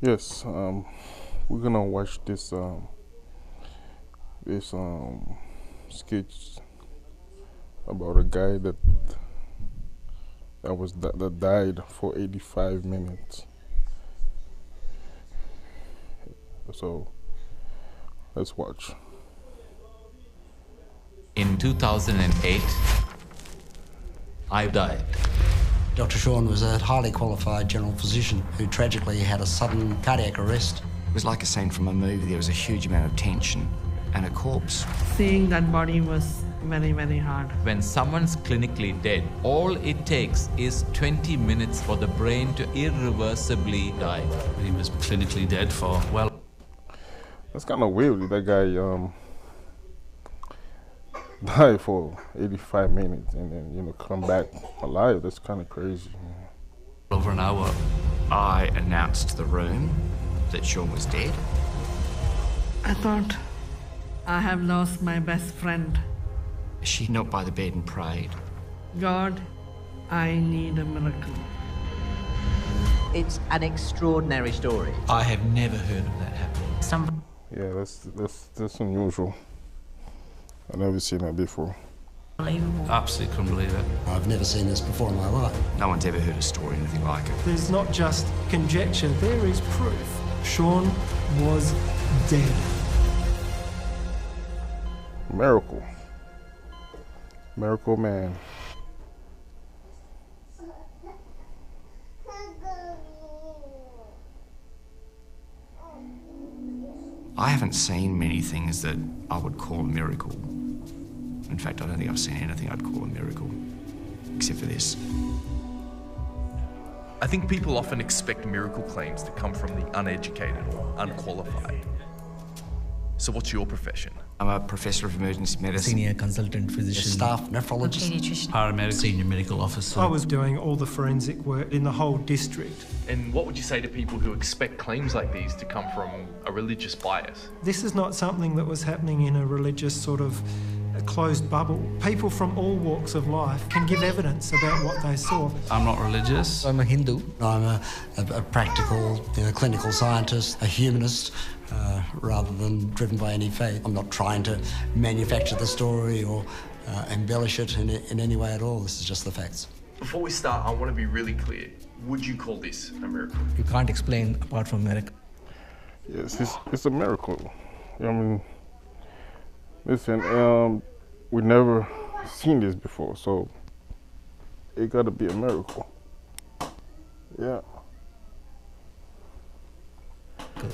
Yes, we're gonna watch this sketch about a guy that died for 85 minutes. So let's watch. In 2008, I died. Dr. Shawn was a highly qualified general physician who tragically had a sudden cardiac arrest. It was like a scene from a movie. There was a huge amount of tension and a corpse. Seeing that body was very, very hard. When someone's clinically dead, all it takes is 20 minutes for the brain to irreversibly die. He was clinically dead for, well... That's kind of weird. That guy died for 85 minutes and then come back alive. That's kind of crazy. over an hour. I announced to the room that Shawn was dead. I thought I have lost my best friend. She knelt by the bed and prayed. God, I need a miracle. It's an extraordinary story. I have never heard of that happening. Yeah, that's unusual. I've never seen that before. Absolutely couldn't believe it. I've never seen this before in my life. No one's ever heard a story anything like it. There's not just conjecture, there is proof. Shawn was dead. Miracle. Miracle Man. I haven't seen many things that I would call a miracle. In fact, I don't think I've seen anything I'd call a miracle, except for this. I think people often expect miracle claims to come from the uneducated or unqualified. So what's your profession? I'm a professor of emergency medicine. Senior consultant A physician. staff nephrologist. Pediatrician. Paramedic, senior medical officer. I was doing all the forensic work in the whole district. And what would you say to people who expect claims like these to come from a religious bias? This is not something that was happening in a religious sort of a closed bubble. People from all walks of life can give evidence about what they saw. I'm not religious. I'm a Hindu. I'm a practical, clinical scientist, a humanist, rather than driven by any faith. I'm not trying to manufacture the story or embellish it in any way at all. This is just the facts. Before we start, I want to be really clear. Would you call this a miracle? You can't explain apart from miracle. Yes, it's a miracle. I mean, listen, we never seen this before, so it got to be a miracle. Yeah.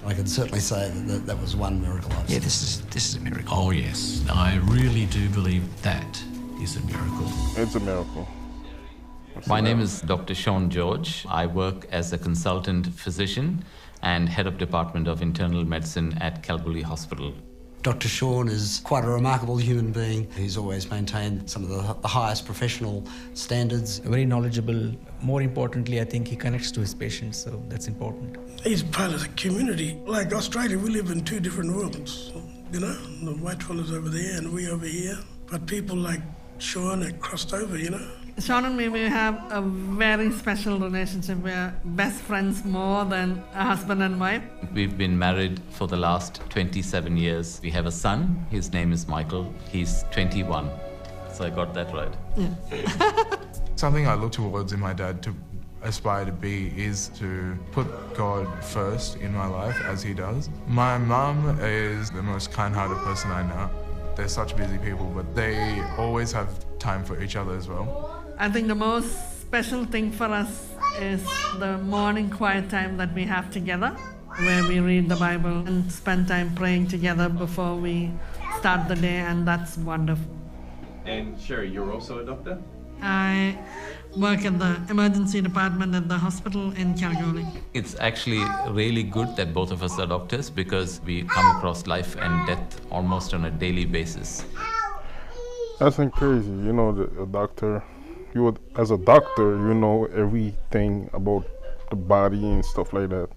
I can certainly say that was one miracle I've Yeah, seen. this is a miracle. Oh, yes. I really do believe that is a miracle. It's a miracle. My name is Dr. Shawn George. I work as a consultant physician and head of Department of Internal Medicine at Kalgoorlie Hospital. Dr. Shawn is quite a remarkable human being. He's always maintained some of the highest professional standards. Very knowledgeable. More importantly, I think he connects to his patients, so that's important. He's part of the community. Like Australia, we live in two different worlds. The white fellas over there and we over here. But people like Shawn have crossed over, Shawn and me, we have a very special relationship. We're best friends more than a husband and wife. We've been married for the last 27 years. We have a son. His name is Michael. He's 21. So I got that right. Yeah. Something I look towards in my dad to aspire to be is to put God first in my life, as he does. My mum is the most kind-hearted person I know. They're such busy people, but they always have time for each other as well. I think the most special thing for us is the morning quiet time that we have together, where we read the Bible and spend time praying together before we start the day, and that's wonderful. And Sherry, you're also a doctor? I work at the emergency department at the hospital in Kalgoorlie. It's actually really good that both of us are doctors because we come across life and death almost on a daily basis. That's crazy. A doctor, as a doctor, you know everything about the body and stuff like that.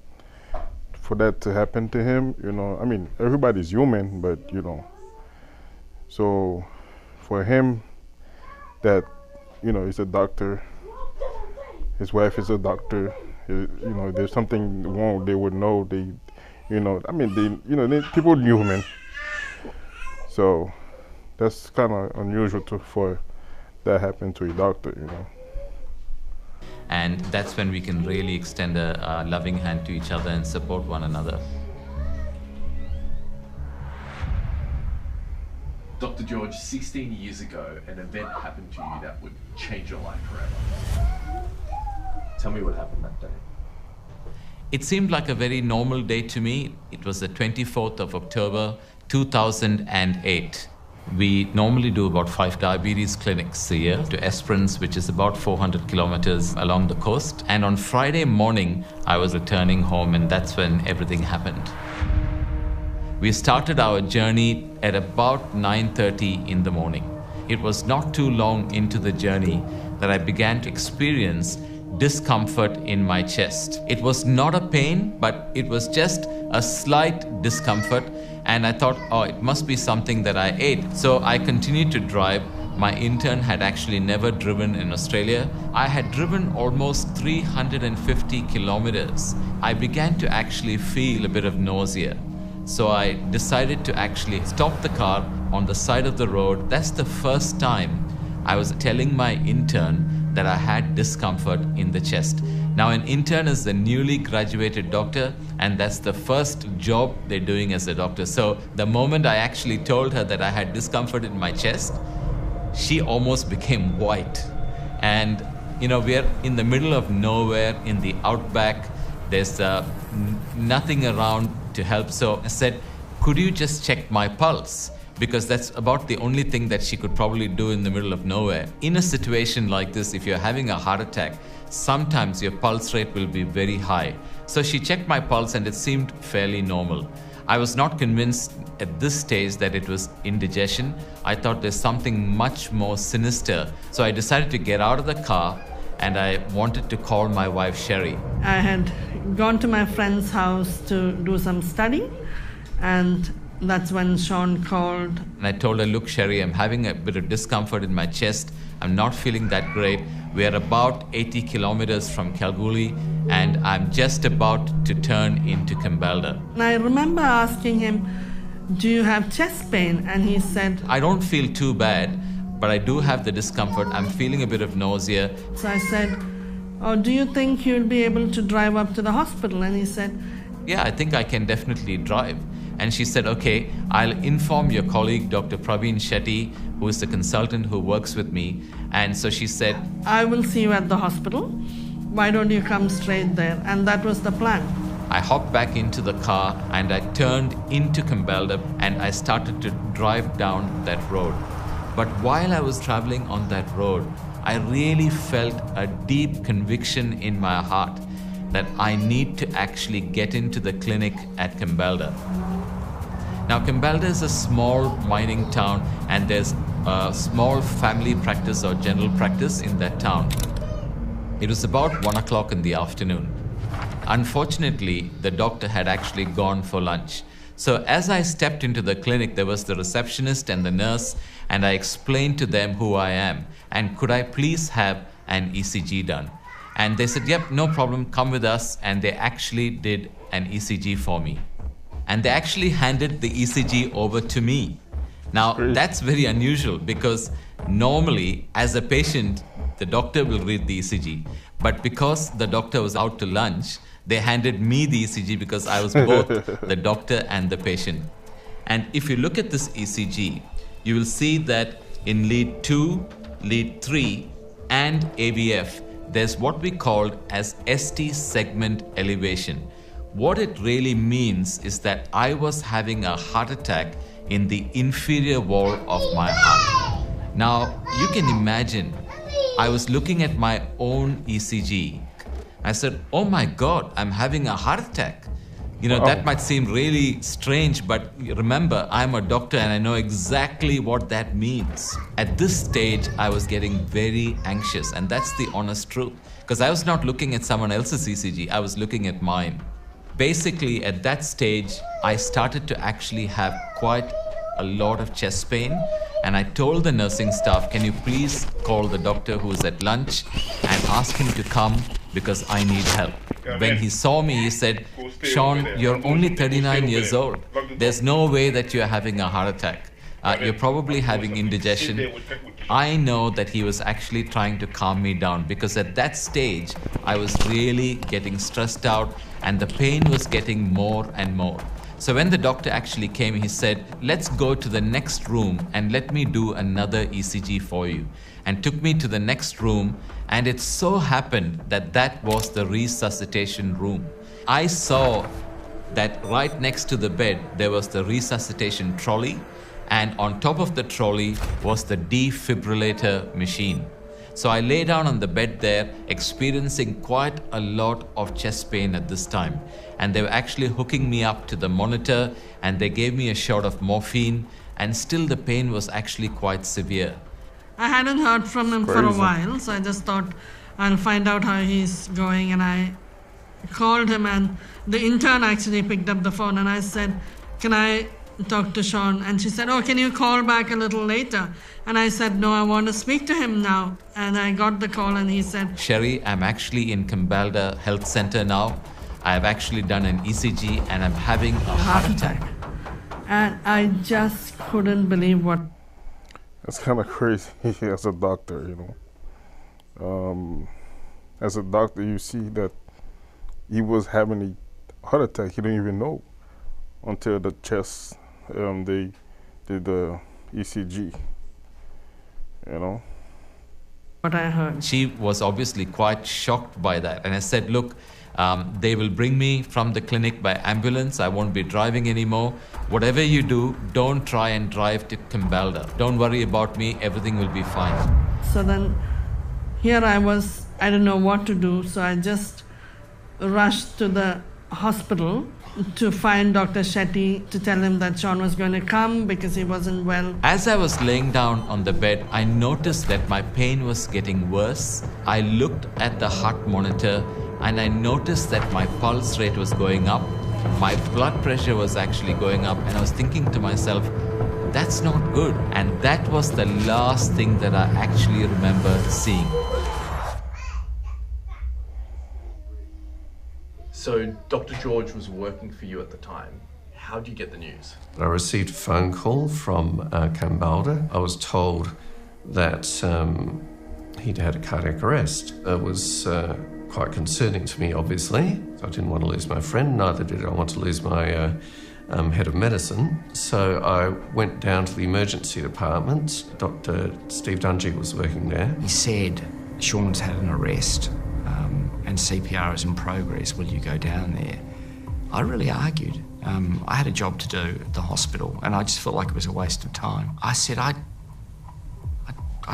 For that to happen to him, I mean, everybody's human, but, so for him that, he's a doctor, his wife is a doctor, You know, if there's something wrong, they would know. People knew, man. So that's kind of unusual for that happen to a doctor, you know. And that's when we can really extend a loving hand to each other and support one another. Dr. George, 16 years ago, an event happened to you that would change your life forever. Tell me what happened that day. It seemed like a very normal day to me. It was the 24th of October, 2008. We normally do about 5 diabetes clinics a year to Esperance, which is about 400 kilometers along the coast. And on Friday morning, I was returning home, and that's when everything happened. We started our journey at about 9:30 in the morning. It was not too long into the journey that I began to experience discomfort in my chest. It was not a pain, but it was just a slight discomfort, and I thought, oh, it must be something that I ate. So I continued to drive. My intern had actually never driven in Australia. I had driven almost 350 kilometers. I began to actually feel a bit of nausea. So I decided to actually stop the car on the side of the road. That's the first time I was telling my intern that I had discomfort in the chest. Now, an intern is a newly graduated doctor, and that's the first job they're doing as a doctor. So the moment I actually told her that I had discomfort in my chest, she almost became white. And, you know, we're in the middle of nowhere in the outback. There's nothing around to help. So I said, could you just check my pulse? Because that's about the only thing that she could probably do in the middle of nowhere. In a situation like this, if you're having a heart attack, sometimes your pulse rate will be very high. So she checked my pulse and it seemed fairly normal. I was not convinced at this stage that it was indigestion. I thought there's something much more sinister. So I decided to get out of the car and I wanted to call my wife, Sherry. I had gone to my friend's house to do some study, and that's when Sean called. And I told her, look, Sherry, I'm having a bit of discomfort in my chest. I'm not feeling that great. We're about 80 kilometers from Kalgoorlie, and I'm just about to turn into Kambalda. And I remember asking him, do you have chest pain? And he said, I don't feel too bad, but I do have the discomfort. I'm feeling a bit of nausea. So I said, oh, do you think you'll be able to drive up to the hospital? And he said, yeah, I think I can definitely drive. And she said, okay, I'll inform your colleague, Dr. Praveen Shetty, who is the consultant who works with me. And so she said, I will see you at the hospital. Why don't you come straight there? And that was the plan. I hopped back into the car and I turned into Kambalda and I started to drive down that road. But while I was traveling on that road, I really felt a deep conviction in my heart that I need to actually get into the clinic at Kambalda. Now, Kambalda is a small mining town, and there's a small family practice or general practice in that town. It was about 1 o'clock in the afternoon. Unfortunately, the doctor had actually gone for lunch. So as I stepped into the clinic, there was the receptionist and the nurse, and I explained to them who I am, and could I please have an ECG done? And they said, yep, no problem, come with us. And they actually did an ECG for me. And they actually handed the ECG over to me. Now, that's very unusual because normally, as a patient, the doctor will read the ECG. But because the doctor was out to lunch, they handed me the ECG because I was both the doctor and the patient. And if you look at this ECG, you will see that in lead 2, lead 3, and AVF, there's what we call as ST segment elevation. What it really means is that I was having a heart attack in the inferior wall of my heart. Now, you can imagine, I was looking at my own ECG. I said, oh my God, I'm having a heart attack. You know, that might seem really strange, but remember, I'm a doctor and I know exactly what that means. At this stage, I was getting very anxious, and that's the honest truth. Because I was not looking at someone else's ECG, I was looking at mine. Basically, at that stage, I started to actually have quite a lot of chest pain, and I told the nursing staff, can you please call the doctor who's at lunch and ask him to come because I need help. when he saw me, he said, "Sean, you're only 39 years old. There's no way that you're having a heart attack. You're probably having indigestion." I know that he was actually trying to calm me down, because at that stage, I was really getting stressed out and the pain was getting more and more. So when the doctor actually came, he said, "Let's go to the next room and let me do another ECG for you," and took me to the next room. And it so happened that that was the resuscitation room. I saw that right next to the bed, there was the resuscitation trolley, and on top of the trolley was the defibrillator machine. So I lay down on the bed there, experiencing quite a lot of chest pain at this time. And they were actually hooking me up to the monitor, and they gave me a shot of morphine, and still the pain was actually quite severe. I hadn't heard from him for a while, so I just thought I'll find out how he's going. And I called him, and the intern actually picked up the phone, and I said, "Can I talk to Sean?" And she said, "Oh, can you call back a little later?" And I said, "No, I want to speak to him now." And I got the call, and he said, "Sherry, I'm actually in Cambalda Health Center now. I have actually done an ECG and I'm having a heart attack." And I just couldn't believe what. That's kind of crazy as a doctor, you know. As a doctor, you see that he was having a heart attack. He didn't even know until the chest, they did the ECG, you know. What I heard. She was obviously quite shocked by that. And I said, "Look, they will bring me from the clinic by ambulance. I won't be driving anymore. Whatever you do, don't try and drive to Cambalda. Don't worry about me. Everything will be fine." So then here I was, I didn't know what to do. So I just rushed to the hospital to find Dr. Shetty to tell him that Sean was going to come because he wasn't well. As I was laying down on the bed, I noticed that my pain was getting worse. I looked at the heart monitor and I noticed that my pulse rate was going up. My blood pressure was actually going up, and I was thinking to myself, that's not good. And that was the last thing that I actually remember seeing. So Dr. George was working for you at the time. How did you get the news? I received a phone call from Cambalda. I was told that he'd had a cardiac arrest. It was quite concerning to me, obviously. I didn't want to lose my friend, neither did I want to lose my head of medicine. So I went down to the emergency department. Dr. Steve Dungy was working there. He said, "Sean's had an arrest and CPR is in progress. Will you go down there?" I really argued. I had a job to do at the hospital and I just felt like it was a waste of time. I said, I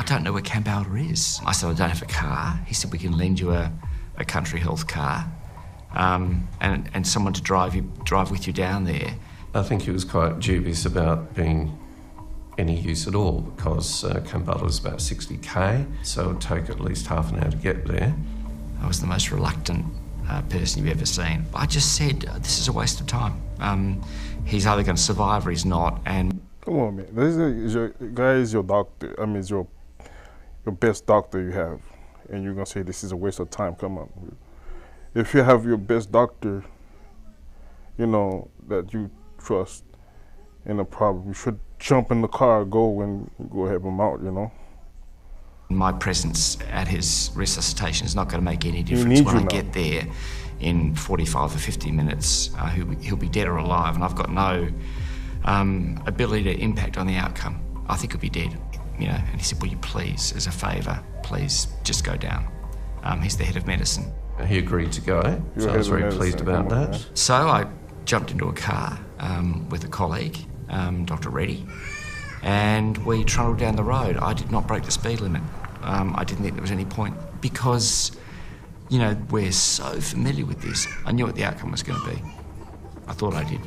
don't know where Cambalda is. I said, "I don't have a car." He said, "We can lend you a country health car and someone to drive with you down there." I think he was quite dubious about being any use at all because Cambalda was about 60k, so it would take at least half an hour to get there. I was the most reluctant person you've ever seen. I just said, this is a waste of time. He's either going to survive or he's not. And come on, man. This is your doctor. I mean, it's your best doctor you have, and you're gonna say this is a waste of time. Come on. If you have your best doctor, you know, that you trust in a problem, you should jump in the car, go and go help him out, you know. My presence at his resuscitation is not going to make any difference when I get there in 45 or 50 minutes. He'll be dead or alive, and I've got no ability to impact on the outcome. I think he'll be dead, you know. And he said, "Will you please, as a favour, please just go down." He's the head of medicine. He agreed to go, so I was very pleased about that. So I jumped into a car with a colleague, Dr. Reddy, and we trundled down the road. I did not break the speed limit. I didn't think there was any point because, you know, we're so familiar with this. I knew what the outcome was going to be. I thought I did.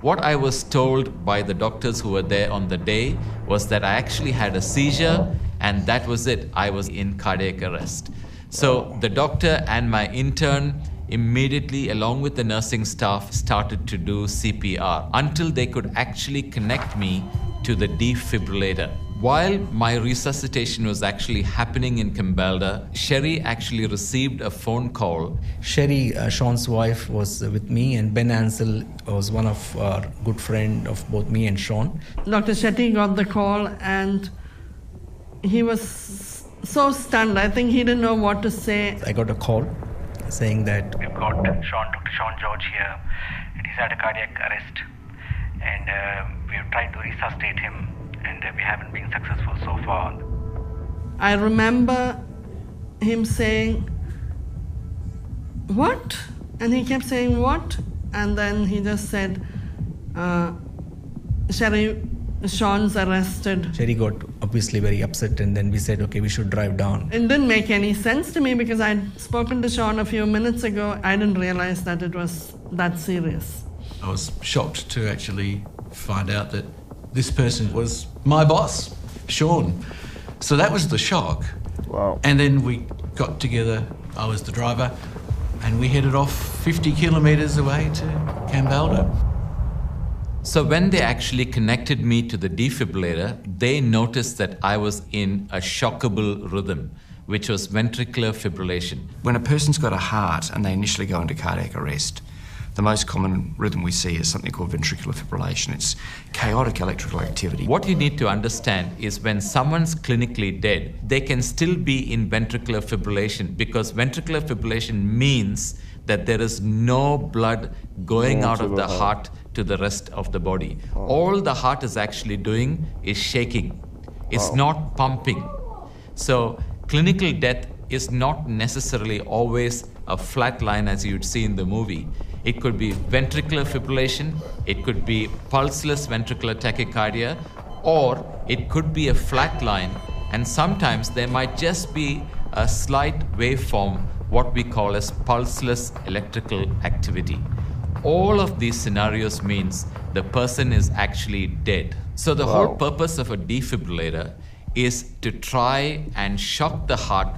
What I was told by the doctors who were there on the day was that I actually had a seizure, and that was it. I was in cardiac arrest. So the doctor and my intern immediately, along with the nursing staff, started to do CPR until they could actually connect me to the defibrillator. While my resuscitation was actually happening in Kambalda, Sherry actually received a phone call. Sherry, Sean's wife, was with me, and Ben Ansell was one of our good friend of both me and Sean. Dr. Shetty got the call and he was so stunned. I think he didn't know what to say. I got a call saying that we've got Dr. Sean George here, and he's had a cardiac arrest, and we have tried to resuscitate him, and we haven't been successful so far. I remember him saying, "What?" And he kept saying, "What?" And then he just said, "Sherry, Sean's arrested." Sherry got obviously very upset, and then we said, okay, we should drive down. It didn't make any sense to me because I'd spoken to Sean a few minutes ago. I didn't realize that it was that serious. I was shocked to actually find out that this person was my boss, Sean. So that was the shock. Wow. And then we got together, I was the driver, and we headed off 50 kilometres away to Kambalda. So when they actually connected me to the defibrillator, they noticed that I was in a shockable rhythm, which was ventricular fibrillation. When a person's got a heart and they initially go into cardiac arrest, the most common rhythm we see is something called ventricular fibrillation. It's chaotic electrical activity. What you need to understand is when someone's clinically dead, they can still be in ventricular fibrillation, because ventricular fibrillation means that there is no blood going out of the heart to the rest of the body. All the heart is actually doing is shaking. It's not pumping. So clinical death is not necessarily always a flat line as you'd see in the movie. It could be ventricular fibrillation, it could be pulseless ventricular tachycardia, or it could be a flat line, and sometimes there might just be a slight waveform, what we call as pulseless electrical activity. All of these scenarios means the person is actually dead. So the whole purpose of a defibrillator is to try and shock the heart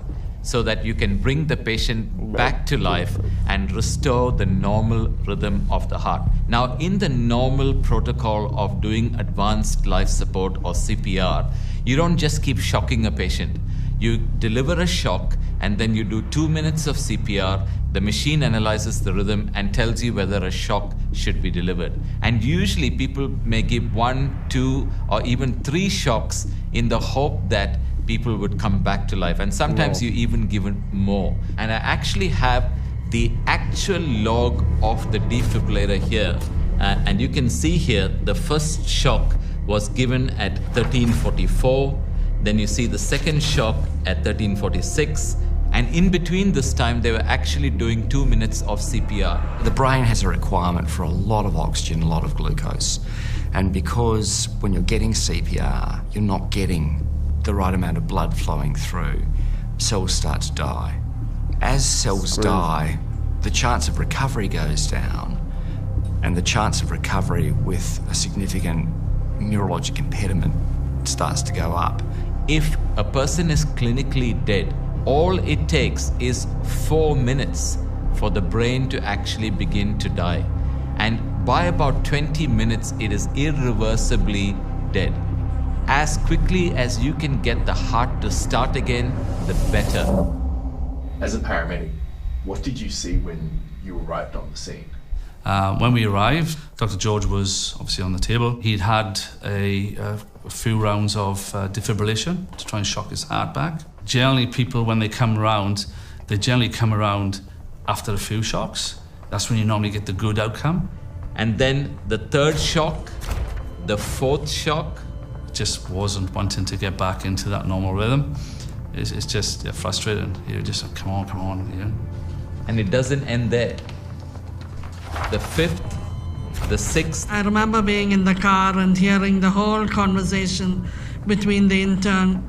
so that you can bring the patient back to life and restore the normal rhythm of the heart. Now, in the normal protocol of doing advanced life support or CPR, you don't just keep shocking a patient. You deliver a shock and then you do 2 minutes of CPR. The machine analyzes the rhythm and tells you whether a shock should be delivered. And usually people may give 1, 2, or even 3 shocks in the hope that people would come back to life. And sometimes you even give more. And I actually have the actual log of the defibrillator here. And you can see here the first shock was given at 13:44. Then you see the second shock at 13:46. And in between this time, they were actually doing 2 minutes of CPR. The brain has a requirement for a lot of oxygen, a lot of glucose. And because when you're getting CPR, you're not getting the right amount of blood flowing through, cells start to die. As cells die, the chance of recovery goes down, and the chance of recovery with a significant neurologic impediment starts to go up. If a person is clinically dead, all it takes is 4 minutes for the brain to actually begin to die. And by about 20 minutes, it is irreversibly dead. As quickly as you can get the heart to start again, the better. As a paramedic, what did you see when you arrived on the scene? When we arrived, Dr. George was obviously on the table. He'd had a few rounds of defibrillation to try and shock his heart back. Generally, people, when they come around, they generally come around after a few shocks. That's when you normally get the good outcome. And then the third shock, the fourth shock. Just wasn't wanting to get back into that normal rhythm. It's just frustrating. You're just like, come on, you know. And it doesn't end there. The fifth, the sixth. I remember being in the car and hearing the whole conversation between the intern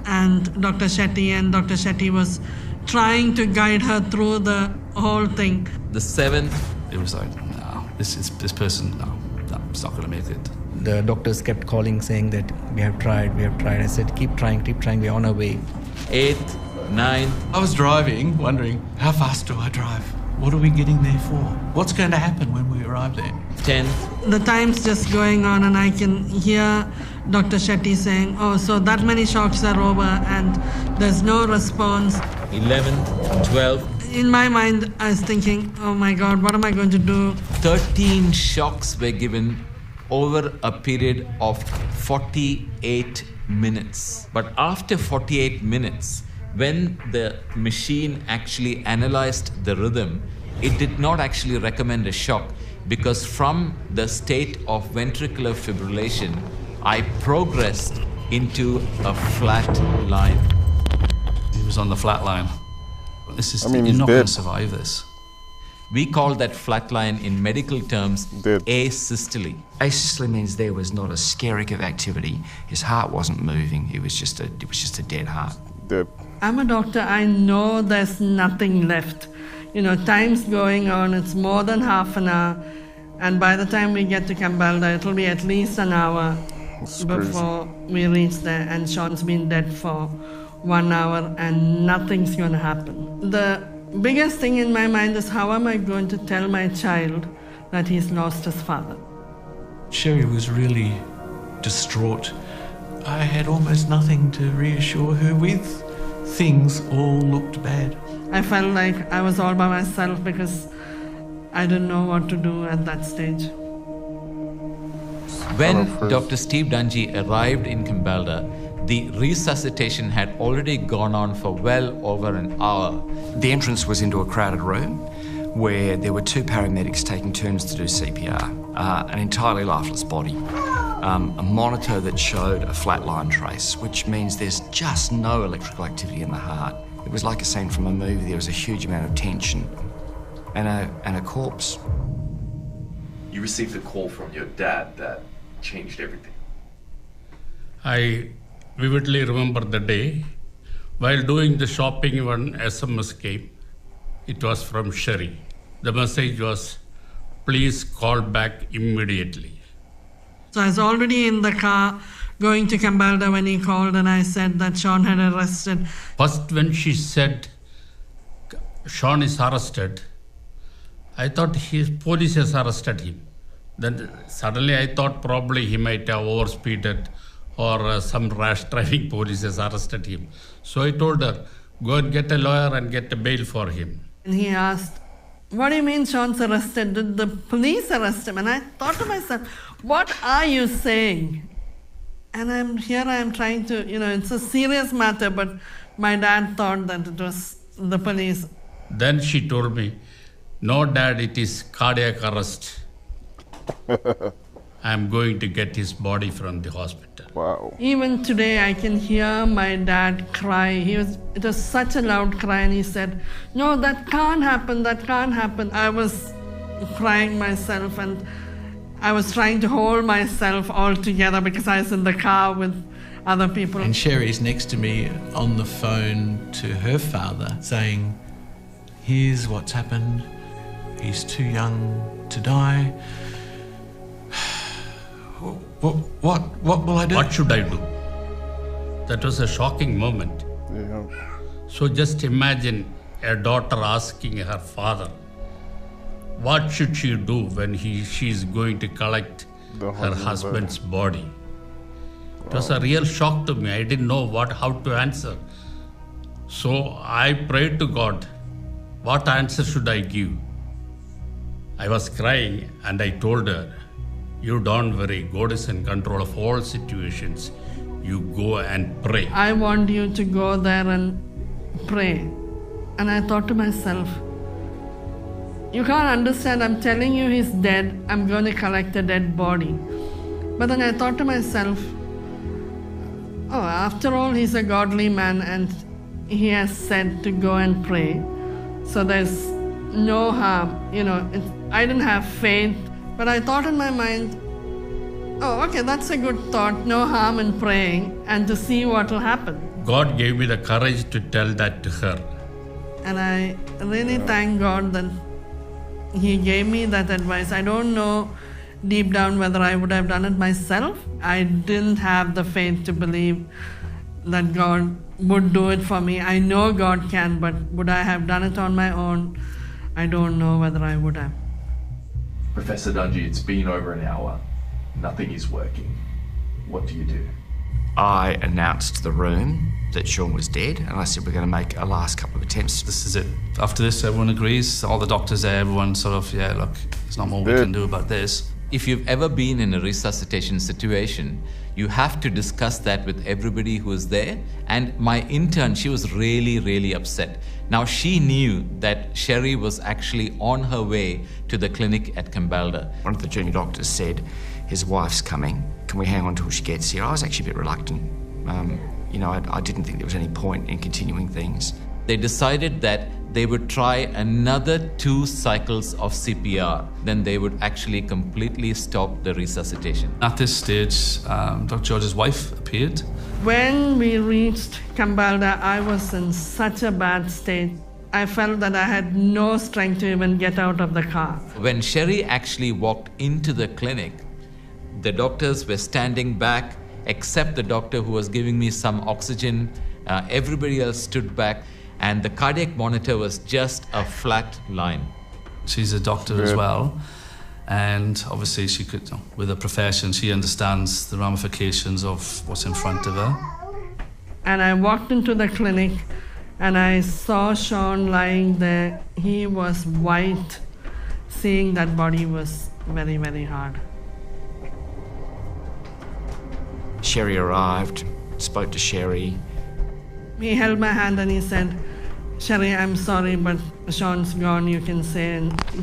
and Dr. Shetty, and Dr. Shetty was trying to guide her through the whole thing. The seventh. It was like, no, this person, no, it's not going to make it. The doctors kept calling saying that we have tried. I said, keep trying, we're on our way. 8th, 9th. I was driving, wondering, how fast do I drive? What are we getting there for? What's going to happen when we arrive there? 10. The time's just going on, and I can hear Dr. Shetty saying, oh, so that many shocks are over and there's no response. 11, 12. In my mind, I was thinking, oh my God, what am I going to do? 13 shocks were given over a period of 48 minutes. But after 48 minutes, when the machine actually analyzed the rhythm, it did not actually recommend a shock, because from the state of ventricular fibrillation, I progressed into a flat line. He was on the flat line. This is, I mean, you're he's not dead. going to survive this. We call that flat line in medical terms asystole. Asystole means there was not a skerrick of activity. His heart wasn't moving. It was just a dead heart. Dead. I'm a doctor. I know there's nothing left. You know, time's going on. It's more than half an hour. And by the time we get to Cambalda, it'll be at least an hour before we reach there. And Sean's been dead for 1 hour and nothing's going to happen. The biggest thing in my mind is, how am I going to tell my child that he's lost his father? Sherry was really distraught. I had almost nothing to reassure her with. Things all looked bad. I felt like I was all by myself because I didn't know what to do at that stage. When Dr. Steve Dungy arrived in Cambalda, the resuscitation had already gone on for well over an hour. The entrance was into a crowded room where there were 2 paramedics taking turns to do CPR, an entirely lifeless body, a monitor that showed a flatline trace, which means there's just no electrical activity in the heart. It was like a scene from a movie. There was a huge amount of tension and a corpse. You received a call from your dad that changed everything. I vividly remember the day. While doing the shopping, one SMS came. It was from Sherry. The message was, please call back immediately. So I was already in the car going to Cambalda when he called, and I said that Sean had arrested. First, when she said Sean is arrested, I thought police has arrested him. Then suddenly I thought probably he might have overspeeded or some rash driving police has arrested him. So I told her, go and get a lawyer and get a bail for him. And he asked, what do you mean Sean's arrested? Did the police arrest him? And I thought to myself, what are you saying? And I am trying to, it's a serious matter, but my dad thought that it was the police. Then she told me, no, Dad, it is cardiac arrest. I'm going to get his body from the hospital. Wow. Even today, I can hear my dad cry. It was such a loud cry, and he said, no, that can't happen, that can't happen. I was crying myself, and I was trying to hold myself all together because I was in the car with other people. And Sherry's next to me on the phone to her father saying, here's what's happened. He's too young to die. What will I do? What should I do? That was a shocking moment. Yeah. So just imagine a daughter asking her father, what should she do when she's going to collect her husband's body? It was a real shock to me. I didn't know how to answer. So I prayed to God, what answer should I give? I was crying and I told her, you don't worry, God is in control of all situations. You go and pray. I want you to go there and pray. And I thought to myself, you can't understand, I'm telling you he's dead, I'm going to collect a dead body. But then I thought to myself, oh, after all, he's a godly man and he has said to go and pray. So there's no harm. I didn't have faith, but I thought in my mind, oh, okay, that's a good thought. No harm in praying and to see what will happen. God gave me the courage to tell that to her. And I really thank God that He gave me that advice. I don't know deep down whether I would have done it myself. I didn't have the faith to believe that God would do it for me. I know God can, but would I have done it on my own? I don't know whether I would have. Professor Dungy, it's been over an hour. Nothing is working. What do you do? I announced to the room that Sean was dead, and I said we're going to make a last couple of attempts. This is it. After this, everyone agrees. All the doctors there, everyone sort of, yeah, look, there's not more we can do about this. If you've ever been in a resuscitation situation, you have to discuss that with everybody who is there. And my intern, she was really, really upset. Now, she knew that Sherry was actually on her way to the clinic at Kambalda. One of the junior doctors said, his wife's coming. Can we hang on till she gets here? I was actually a bit reluctant. I didn't think there was any point in continuing things. They decided that they would try another 2 cycles of CPR. Then they would actually completely stop the resuscitation. At this stage, Dr. George's wife appeared. When we reached Kambalda, I was in such a bad state. I felt that I had no strength to even get out of the car. When Sherry actually walked into the clinic, the doctors were standing back, except the doctor who was giving me some oxygen. Everybody else stood back, and the cardiac monitor was just a flat line. She's a doctor as well, and obviously she could, with her profession, she understands the ramifications of what's in front of her. And I walked into the clinic, and I saw Sean lying there. He was white. Seeing that body was very, very hard. Sherry arrived, spoke to Sherry. He held my hand and he said, Sherry, I'm sorry, but Sean's gone. You can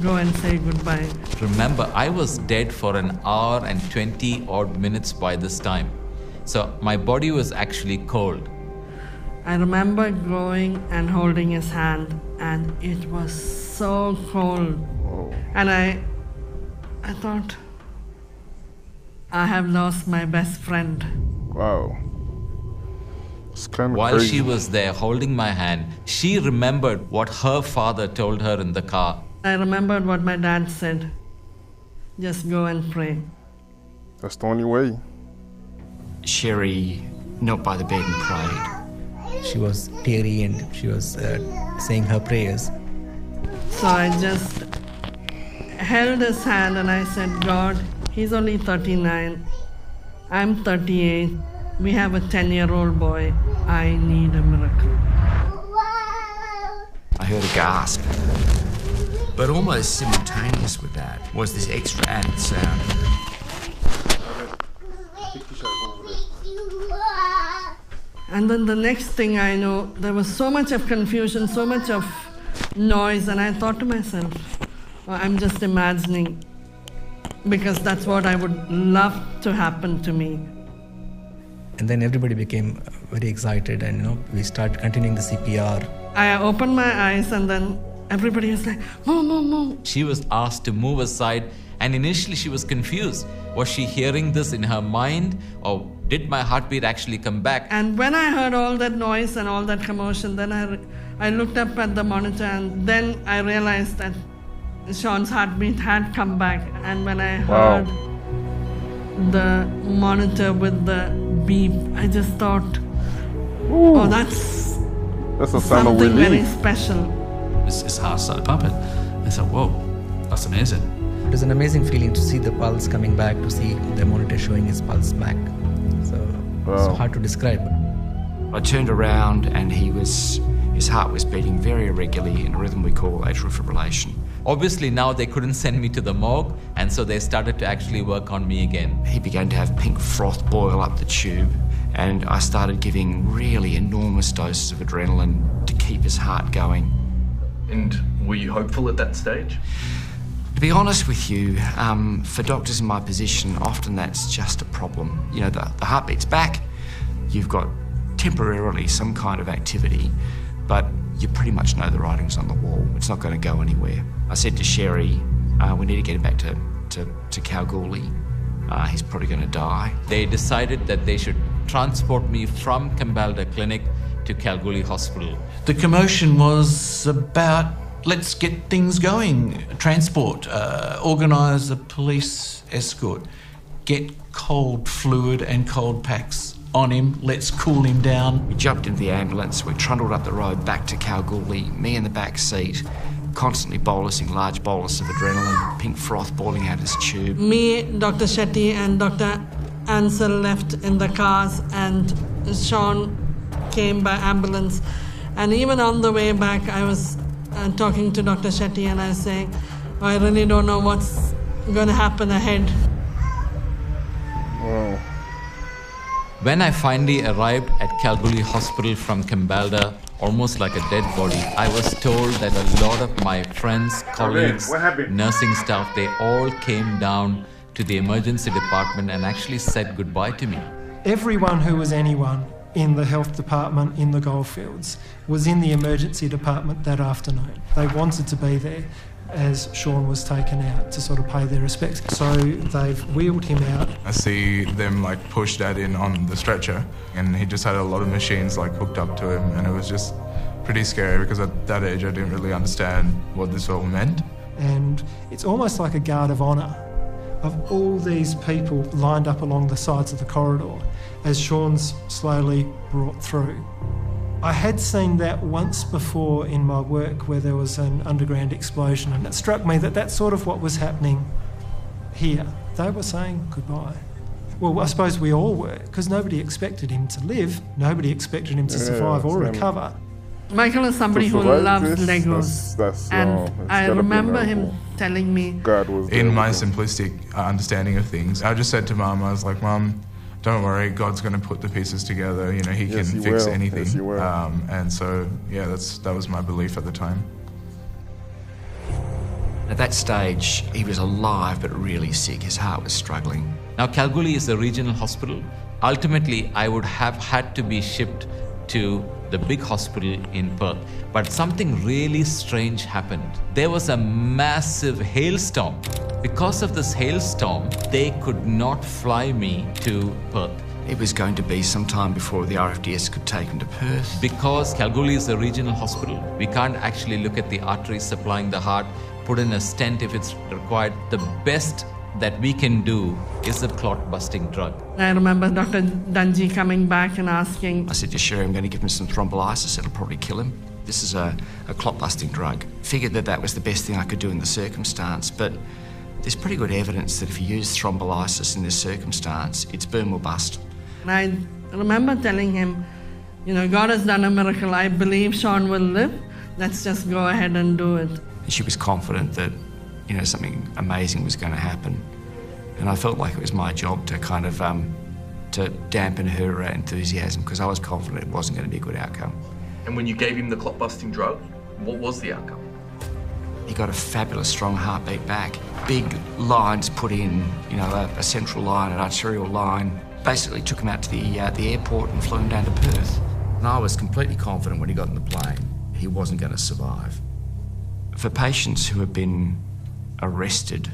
go and say goodbye. Remember, I was dead for an hour and 20 odd minutes by this time. So my body was actually cold. I remember going and holding his hand, and it was so cold. And I thought, I have lost my best friend. Wow. It's kind of While crazy. she was there holding my hand, she remembered what her father told her in the car. I remembered what my dad said. Just go and pray. That's the only way. Sherry knelt by the bed and prayed. She was teary and she was saying her prayers. So I just held his hand and I said, God, he's only 39. I'm 38. We have a 10-year-old boy. I need a miracle. I heard a gasp. But almost simultaneous with that was this extra added sound. And then the next thing I know, there was so much of confusion, so much of noise, and I thought to myself, I'm just imagining, because that's what I would love to happen to me. And then everybody became very excited, and we started continuing the CPR. I opened my eyes, and then everybody was like, move, move, move. She was asked to move aside, and initially she was confused. Was she hearing this in her mind, or did my heartbeat actually come back? And when I heard all that noise and all that commotion, then I looked up at the monitor, and then I realized that Sean's heartbeat had come back. And when I heard the monitor with the beep, I just thought, oh, that's a sign of something relief. very special. His heart started pumping. I thought, whoa, that's amazing. It was an amazing feeling to see the pulse coming back, to see the monitor showing his pulse back. So it's hard to describe. I turned around and his heart was beating very irregularly in a rhythm we call atrial fibrillation. Obviously now they couldn't send me to the morgue, and so they started to actually work on me again. He began to have pink froth boil up the tube, and I started giving really enormous doses of adrenaline to keep his heart going. And were you hopeful at that stage? To be honest with you, for doctors in my position, often that's just a problem. The heartbeat's back, you've got temporarily some kind of activity, but you pretty much know the writing's on the wall. It's not going to go anywhere. I said to Sherry, we need to get him back to Kalgoorlie. He's probably going to die. They decided that they should transport me from Kambalda Clinic to Kalgoorlie Hospital. The commotion was about, let's get things going. Transport, organise a police escort, get cold fluid and cold packs on him, let's cool him down. We jumped into the ambulance, we trundled up the road back to Kalgoorlie, me in the back seat, constantly bolusing large bolus of adrenaline, pink froth boiling out his tube. Me, Dr. Shetty and Dr. Ansel left in the cars, and Sean came by ambulance. And even on the way back, I was talking to Dr. Shetty and I was saying, I really don't know what's going to happen ahead. Wow. When I finally arrived at Kalgoorlie Hospital from Kambalda, almost like a dead body, I was told that a lot of my friends, colleagues, nursing staff, they all came down to the emergency department and actually said goodbye to me. Everyone who was anyone in the health department in the Goldfields was in the emergency department that afternoon. They wanted to be there as Sean was taken out to sort of pay their respects. So they've wheeled him out. I see them like push Dad in on the stretcher, and he just had a lot of machines like hooked up to him, and it was just pretty scary because at that age I didn't really understand what this all meant. And it's almost like a guard of honour of all these people lined up along the sides of the corridor as Sean's slowly brought through. I had seen that once before in my work where there was an underground explosion, and it struck me that that's sort of what was happening here. They were saying goodbye. Well, I suppose we all were, because nobody expected him to live. Nobody expected him to survive or recover. Michael is somebody who loves Legos. And I remember him telling me, God was in my simplistic understanding of things, I just said to Mum, I was like, Mum, don't worry, God's going to put the pieces together. You know, He can fix anything. Yes, He will. And so, yeah, that was my belief at the time. At that stage, he was alive but really sick. His heart was struggling. Now, Kalgoorlie is a regional hospital. Ultimately, I would have had to be shipped to the big hospital in Perth. But something really strange happened. There was a massive hailstorm. Because of this hailstorm, they could not fly me to Perth. It was going to be some time before the RFDS could take him to Perth. Because Kalgoorlie is a regional hospital, we can't actually look at the arteries supplying the heart, put in a stent if it's required. The best that we can do is a clot-busting drug. I remember Dr. Dungy coming back and asking, I said to Sherry, I'm going to give him some thrombolysis, it'll probably kill him. This is a clot-busting drug. Figured that was the best thing I could do in the circumstance, but there's pretty good evidence that if you use thrombolysis in this circumstance, it's boom or bust. And I remember telling him, you know, God has done a miracle. I believe Sean will live. Let's just go ahead and do it. And she was confident that, you know, something amazing was going to happen. And I felt like it was my job to kind of to dampen her enthusiasm, because I was confident it wasn't going to be a good outcome. And when you gave him the clot-busting drug, what was the outcome? He got a fabulous strong heartbeat back. Big lines put in, you know, a central line, an arterial line. Basically took him out to the airport and flew him down to Perth. And I was completely confident when he got in the plane he wasn't going to survive. For patients who have been arrested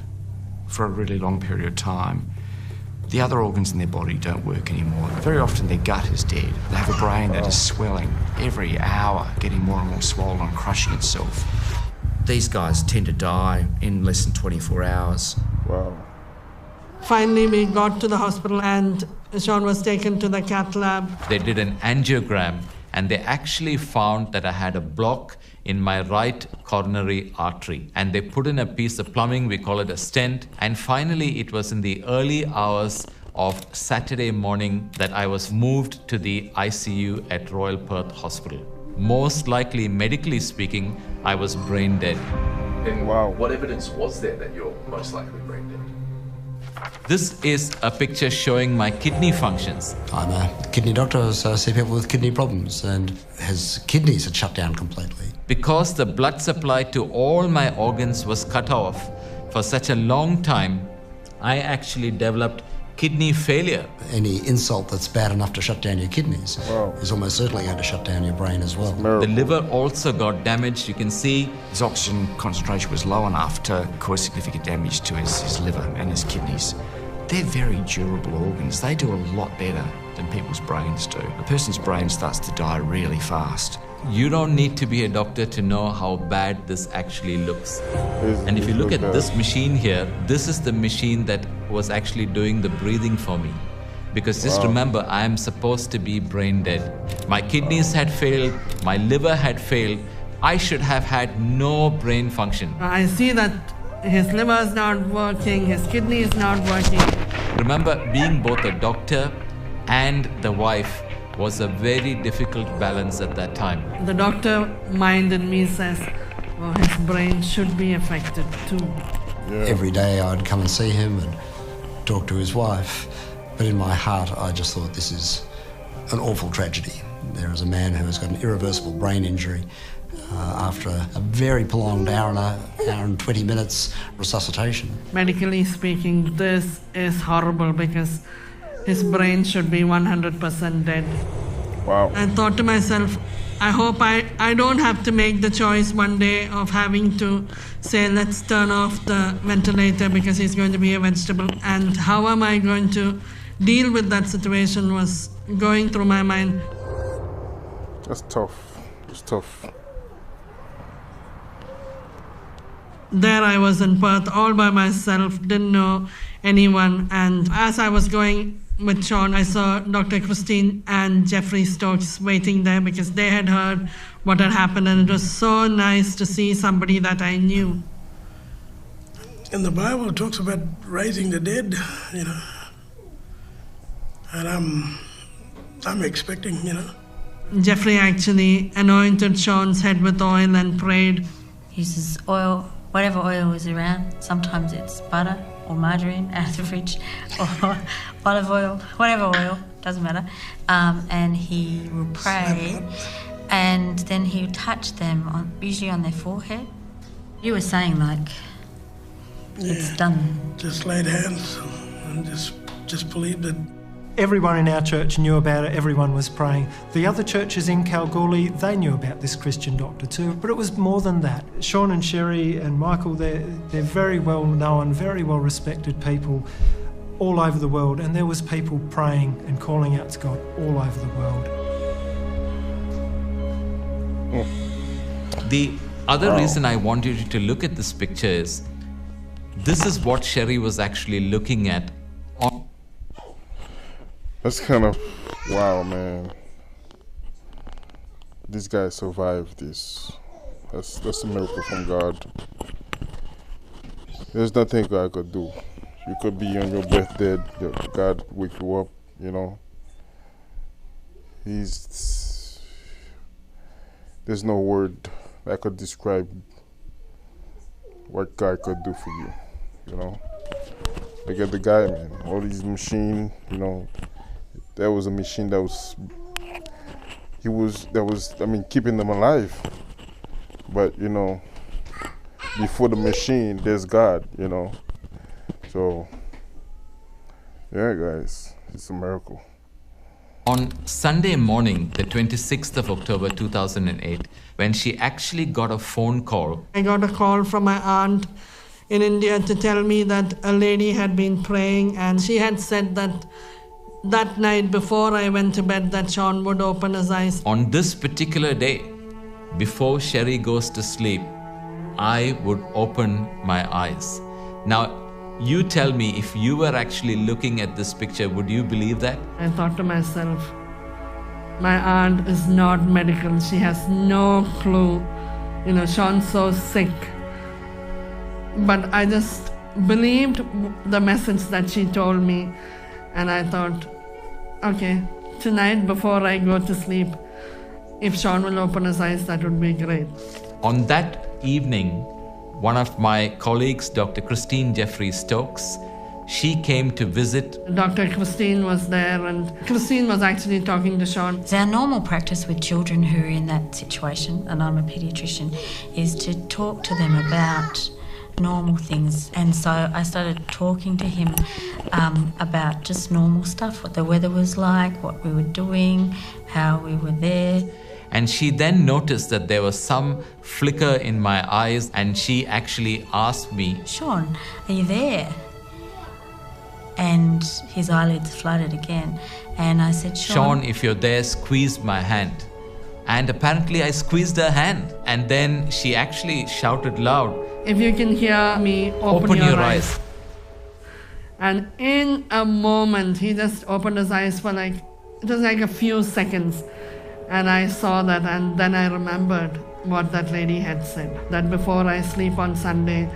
for a really long period of time, the other organs in their body don't work anymore. Very often their gut is dead. They have a brain that is swelling every hour, getting more and more swollen and crushing itself. These guys tend to die in less than 24 hours. Wow. Finally, we got to the hospital and Sean was taken to the cath lab. They did an angiogram and they actually found that I had a block in my right coronary artery. And they put in a piece of plumbing, we call it a stent. And finally, it was in the early hours of Saturday morning that I was moved to the ICU at Royal Perth Hospital. Most likely, medically speaking, I was brain dead. And what evidence was there that you're most likely brain dead? This is a picture showing my kidney functions. I'm a kidney doctor, so I see people with kidney problems, and his kidneys had shut down completely. Because the blood supply to all my organs was cut off for such a long time, I actually developed kidney failure. Any insult that's bad enough to shut down your kidneys is almost certainly going to shut down your brain as well. The liver also got damaged. You can see his oxygen concentration was low enough to cause significant damage to his liver and his kidneys. They're very durable organs. They do a lot better than people's brains do. A person's brain starts to die really fast. You don't need to be a doctor to know how bad this actually looks. And if you look at this machine here, this is the machine that was actually doing the breathing for me. Because just remember, I am supposed to be brain dead. My kidneys had failed, my liver had failed, I should have had no brain function. I see that his liver is not working, his kidney is not working. Remember, being both a doctor and the wife was a very difficult balance at that time. The doctor mind in me says, well, his brain should be affected too. Yeah. Every day I'd come and see him and talk to his wife, but in my heart I just thought this is an awful tragedy. There is a man who has got an irreversible brain injury after a very prolonged hour and 20 minutes resuscitation. Medically speaking, this is horrible because his brain should be 100% dead. Wow. I thought to myself, I hope I don't have to make the choice one day of having to say, let's turn off the ventilator because he's going to be a vegetable. And how am I going to deal with that situation was going through my mind. That's tough. It's tough. There I was in Perth all by myself, didn't know anyone. And as I was going with Sean, I saw Dr. Christine and Jeffrey Stokes waiting there because they had heard what had happened, and it was so nice to see somebody that I knew. And the Bible talks about raising the dead, you know. And I'm expecting, you know. Jeffrey actually anointed Sean's head with oil and prayed. Uses oil, whatever oil is around. Sometimes it's butter or margarine out of the fridge, or olive oil, whatever oil, doesn't matter. And he will pray, and then he will touch them, usually on their forehead. You were saying, like, it's done. Just laid hands and just believed it. Everyone in our church knew about it, everyone was praying. The other churches in Kalgoorlie, they knew about this Christian doctor too, but it was more than that. Sean and Sherry and Michael, they're very well known, very well respected people all over the world, and there was people praying and calling out to God all over the world. The other reason I want you to look at this picture is, this is what Sherry was actually looking at. That's kind of, wow, man. This guy survived this. That's a miracle from God. There's nothing God could do. You could be on your deathbed, God wake you up, you know. There's no word that could describe what God could do for you, you know. Look at the guy, man. All these machines, you know. That was a machine that was keeping them alive. But, you know, before the machine, there's God, you know. So, yeah, guys, it's a miracle. On Sunday morning, the 26th of October 2008, when she actually got a phone call. I got a call from my aunt in India to tell me that a lady had been praying, and she had said that night before I went to bed that Sean would open his eyes. On this particular day, before Sherry goes to sleep, I would open my eyes. Now, you tell me, if you were actually looking at this picture, would you believe that? I thought to myself, my aunt is not medical. She has no clue. You know, Sean's so sick. But I just believed the message that she told me. And I thought, okay, tonight before I go to sleep, if Sean will open his eyes, that would be great. On that evening, one of my colleagues, Dr. Christine Jeffrey Stokes, she came to visit. Dr. Christine was there, and Christine was actually talking to Sean. It's our normal practice with children who are in that situation, and I'm a paediatrician, is to talk to them about normal things. And so I started talking to him about just normal stuff, what the weather was like, what we were doing, how we were there. And she then noticed that there was some flicker in my eyes, and she actually asked me, Sean, are you there? And his eyelids flooded again. And I said, Sean, if you're there, squeeze my hand. And apparently I squeezed her hand. And then she actually shouted loud, if you can hear me, open your eyes. And in a moment, he just opened his eyes for it was like a few seconds. And I saw that, and then I remembered what that lady had said. That before I sleep on Sunday,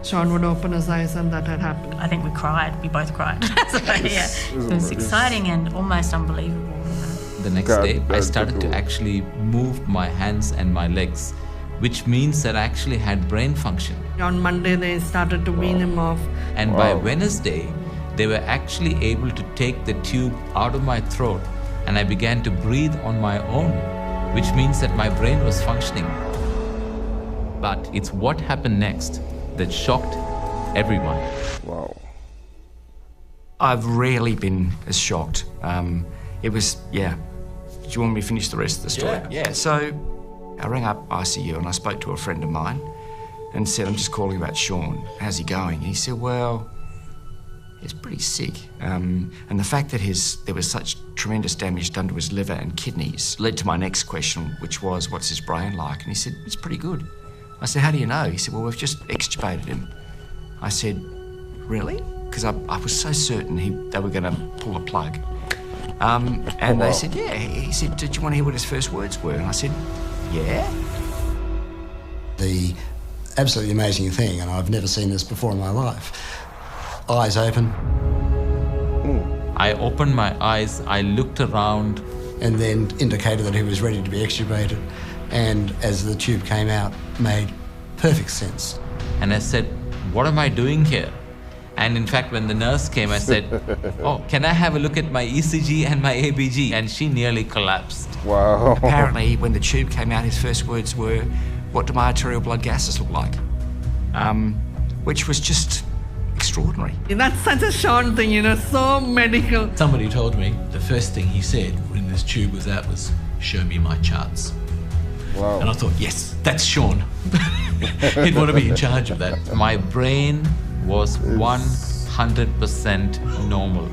Sean would open his eyes and that had happened. I think we cried. We both cried. So, yeah, it was exciting and almost unbelievable. The next day, I started to actually move my hands and my legs, which means that I actually had brain function. On Monday, they started to wean him off. And by Wednesday, they were actually able to take the tube out of my throat, and I began to breathe on my own, which means that my brain was functioning. But it's what happened next that shocked everyone. Wow. I've rarely been as shocked. It was, yeah. Do you want me to finish the rest of the story? Yeah. So I rang up ICU and I spoke to a friend of mine and said, I'm just calling about Sean. How's he going? And he said, well, he's pretty sick. And the fact that there was such tremendous damage done to his liver and kidneys led to my next question, which was, what's his brain like? And he said, it's pretty good. I said, how do you know? He said, well, we've just extubated him. I said, really? Because I was so certain they were going to pull the plug. And they said, yeah. He said, did you want to hear what his first words were? And I said, yeah. The absolutely amazing thing, and I've never seen this before in my life, eyes open. I opened my eyes, I looked around. And then indicated that he was ready to be extubated. And as the tube came out, made perfect sense. And I said, what am I doing here? And in fact, when the nurse came, I said, oh, can I have a look at my ECG and my ABG? And she nearly collapsed. Wow. Apparently, when the tube came out, his first words were, what do my arterial blood gases look like? Which was just extraordinary. That's such a Sean thing, so medical. Somebody told me the first thing he said when this tube was out was, show me my charts. Wow. And I thought, yes, that's Sean. He'd want to be in charge of that. My brain was 100% normal,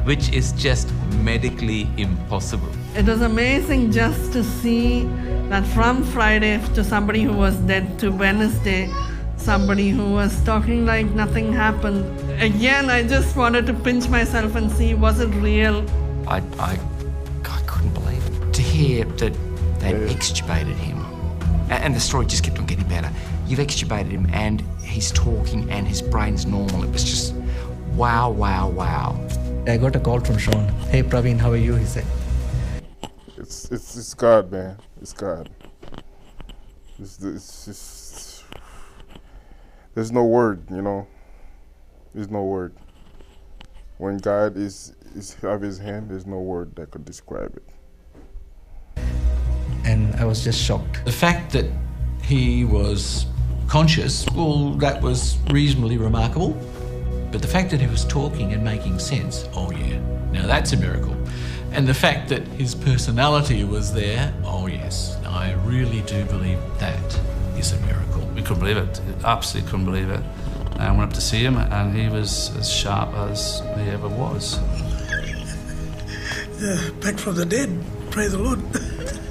which is just medically impossible. It was amazing just to see that from Friday to somebody who was dead to Wednesday, somebody who was talking like nothing happened. Again, I just wanted to pinch myself and see, was it real? I couldn't believe it. To hear that they'd extubated him, and the story just kept on getting better. You've extubated him and he's talking and his brain's normal. It was just wow, wow, wow. I got a call from Sean. Hey Praveen, how are you? He said. It's God, man. It's God. It's just, there's no word, There's no word. When God is have his hand, there's no word that could describe it. And I was just shocked. The fact that he was conscious, well, that was reasonably remarkable. But the fact that he was talking and making sense, oh yeah, now that's a miracle. And the fact that his personality was there, oh yes, I really do believe that is a miracle. We couldn't believe it, absolutely couldn't believe it. I went up to see him and he was as sharp as he ever was. Yeah, back from the dead, praise the Lord.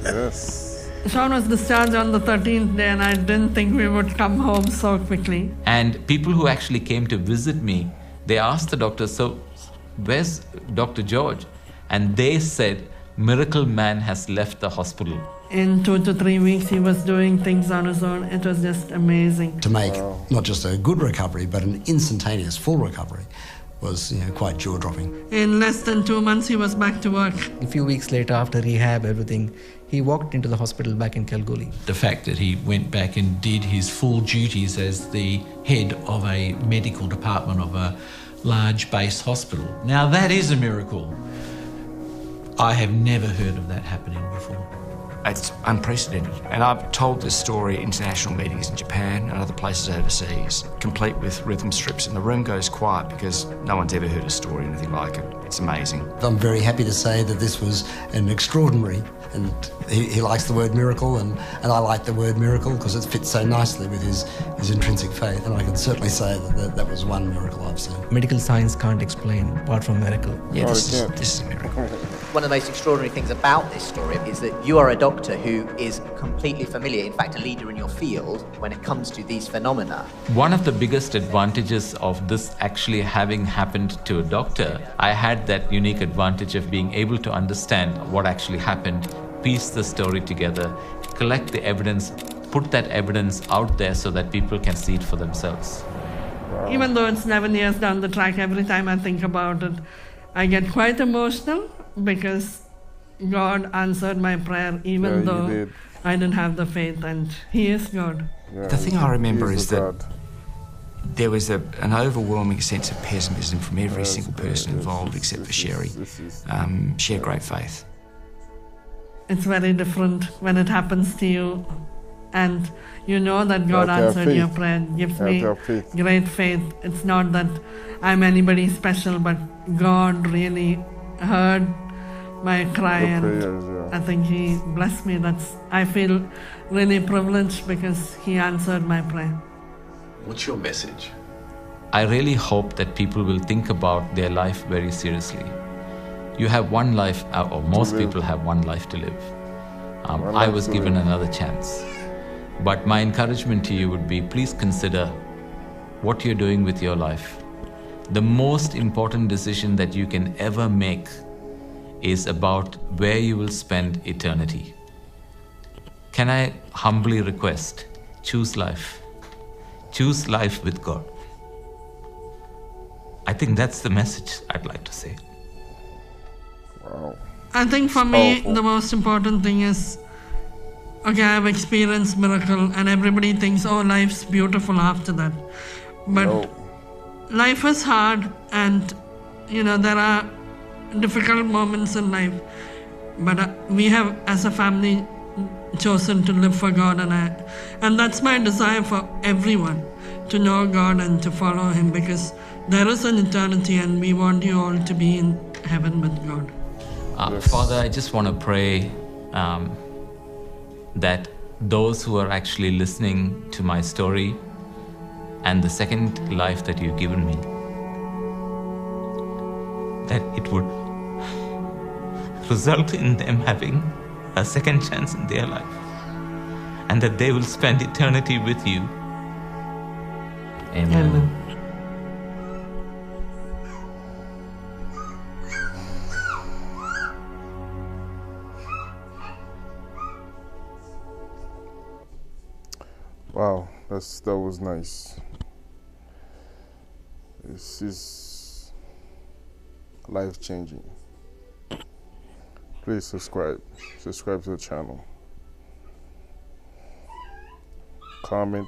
Yes. Sean was discharged on the 13th day and I didn't think we would come home so quickly. And people who actually came to visit me, they asked the doctor, so where's Dr. George? And they said, Miracle Man has left the hospital. In 2 to 3 weeks, he was doing things on his own. It was just amazing. To make not just a good recovery, but an instantaneous full recovery was quite jaw-dropping. In less than 2 months, he was back to work. A few weeks later, after rehab, everything, he walked into the hospital back in Kalgoorlie. The fact that he went back and did his full duties as the head of a medical department of a large base hospital. Now that is a miracle. I have never heard of that happening before. It's unprecedented. And I've told this story at international meetings in Japan and other places overseas, complete with rhythm strips, and the room goes quiet because no one's ever heard a story or anything like it. It's amazing. I'm very happy to say that this was an extraordinary, and he likes the word miracle, and I like the word miracle because it fits so nicely with his intrinsic faith, and I can certainly say that was one miracle I've seen. Medical science can't explain apart from miracle. Yeah, this is a miracle. One of the most extraordinary things about this story is that you are a doctor who is completely familiar, in fact a leader in your field, when it comes to these phenomena. One of the biggest advantages of this actually having happened to a doctor, I had that unique advantage of being able to understand what actually happened piece the story together, collect the evidence, put that evidence out there so that people can see it for themselves. Even though it's 11 years down the track, every time I think about it, I get quite emotional because God answered my prayer even though I didn't have the faith, and He is God. Yeah, the thing I remember is that there was an overwhelming sense of pessimism from every single person involved except for Sherry. She had great faith. It's very different when it happens to you and you know that God answered your prayer. It gives me great faith. It's not that I'm anybody special, but God really heard my cry, and I think He blessed me. I feel really privileged because He answered my prayer. What's your message? I really hope that people will think about their life very seriously. You have one life, or most people have one life to live. I was given another chance. But my encouragement to you would be, please consider what you're doing with your life. The most important decision that you can ever make is about where you will spend eternity. Can I humbly request, choose life. Choose life with God. I think that's the message I'd like to say. Wow. I think for me, the most important thing is, okay, I've experienced miracle and everybody thinks, oh, life's beautiful after that. But life is hard and, there are difficult moments in life. But we have, as a family, chosen to live for God, and that's my desire for everyone, to know God and to follow Him, because there is an eternity and we want you all to be in heaven with God. Father, I just want to pray that those who are actually listening to my story and the second life that you've given me, that it would result in them having a second chance in their life, and that they will spend eternity with you. Amen. Wow, that was nice. This is life-changing. Please subscribe to the channel. Comment,